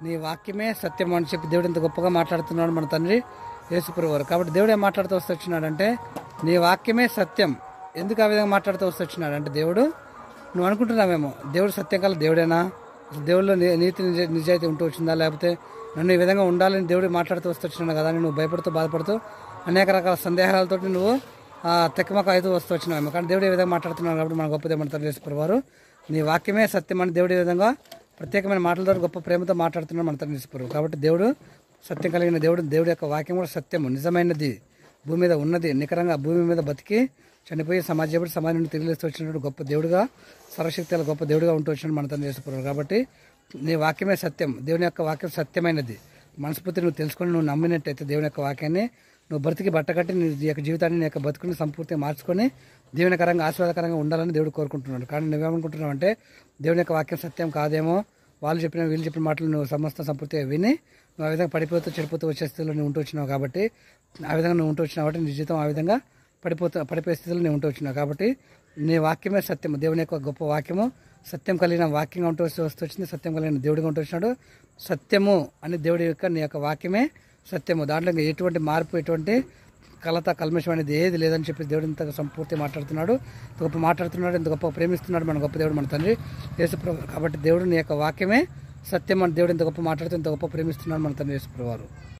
నీ వాక్యమే సత్యం అని చెప్పి దేవుడు ఇంత గొప్పగా మాట్లాడుతున్నాడు మన తండ్రి యేసుప్రభువు వారు. కాబట్టి దేవుడు ఏం మాట్లాడుతూ వస్తున్నాడంటే నీ వాక్యమే సత్యం. ఎందుకు ఆ విధంగా మాట్లాడుతూ వస్తున్నాడు అంటే దేవుడు, నువ్వు అనుకుంటున్నావేమో దేవుడు సత్యం కల దేవుడేనా, దేవుడిలో నీతి నిజాయితీ ఉంటూ వచ్చిందా, లేకపోతే నన్ను ఈ విధంగా ఉండాలని దేవుడు మాట్లాడుతూ వస్తున్నాడు కదా అని నువ్వు భయపడుతూ బాధపడుతూ అనేక రకాల సందేహాలతో నువ్వు తెక్కమక అవుతూ వస్తూ వచ్చినావేమో. కానీ దేవుడు ఏ విధంగా మాట్లాడుతున్నాడు కాబట్టి మన గొప్పదే మన తండ్రి యేసుప్రభువు వారు. నీ వాక్యమే సత్యం అని దేవుడు ఈ విధంగా ప్రత్యేకమైన మాటల ద్వారా గొప్ప ప్రేమతో మాట్లాడుతున్నాడు మన తండ్రి యేసుప్రభువు. కాబట్టి దేవుడు సత్యం కలిగిన దేవుడు. దేవుడి యొక్క వాక్యం కూడా సత్యము, నిజమైనది, భూమి మీద ఉన్నది, నికరంగా భూమి మీద బతికి చనిపోయి సమాజం నుండి తిరిగి వచ్చినటువంటి గొప్ప దేవుడుగా, సర్వశక్తుల గొప్ప దేవుడుగా ఉంటూ వచ్చినాడు మన తండ్రి యేసుప్రభువు. కాబట్టి నీ వాక్యమే సత్యం. దేవుని యొక్క వాక్యం సత్యమైనది. మనస్ఫూర్తి నువ్వు తెలుసుకొని నువ్వు నమ్మినట్టయితే దేవుని యొక్క వాక్యాన్ని నువ్వు బ్రతికి బట్టకట్టి నీ యొక్క జీవితాన్ని నీ యొక్క బతుకుని సంపూర్తిగా మార్చుకొని దీవెనకరంగా ఆశీర్వాదకరంగా ఉండాలని దేవుడు కోరుకుంటున్నాడు. కానీ నువ్వేమనుకుంటున్నావు అంటే దేవుని యొక్క వాక్యం సత్యం కాదేమో, వాళ్ళు చెప్పిన వీళ్ళు చెప్పిన మాటలు నువ్వు సమస్త సంపూర్తిగా విని నువ్వు ఆ విధంగా పడిపోతూ చెడిపోతూ వచ్చే స్థితిలో నువ్వు ఉంటూ వచ్చినావు. కాబట్టి ఆ విధంగా నువ్వు ఉంటూ వచ్చినావు కాబట్టి నీ జీవితం ఆ విధంగా పడిపోయే స్థితిలో నువ్వు ఉంటూ వచ్చినావు. కాబట్టి నీ వాక్యమే సత్యము. దేవుని యొక్క గొప్ప వాక్యము సత్యం కలిగిన వాక్యంగా ఉంటూ వచ్చింది, సత్యం కలిగిన దేవుడిగా ఉంటూ వచ్చినాడు. సత్యము అని దేవుడి యొక్క నీ యొక్క వాక్యమే సత్యము. దాంట్లో ఇంకా ఎటువంటి మార్పు, ఎటువంటి కలత కల్మషం అనేది ఏది లేదని చెప్పి దేవుడు ఇంత సంపూర్తి మాట్లాడుతున్నాడు, ఇంత గొప్ప మాట్లాడుతున్నాడు, ఇంత గొప్ప ప్రేమిస్తున్నాడు మన గొప్ప దేవుడు మన తండ్రి యేసుప్రభువు. కాబట్టి దేవుడు నీ యొక్క వాక్యమే సత్యం అని దేవుడు ఇంత గొప్ప మాట్లాడుతూ ఇంత గొప్ప ప్రేమిస్తున్నాడు మన తండ్రి యేసుప్రభువు వారు.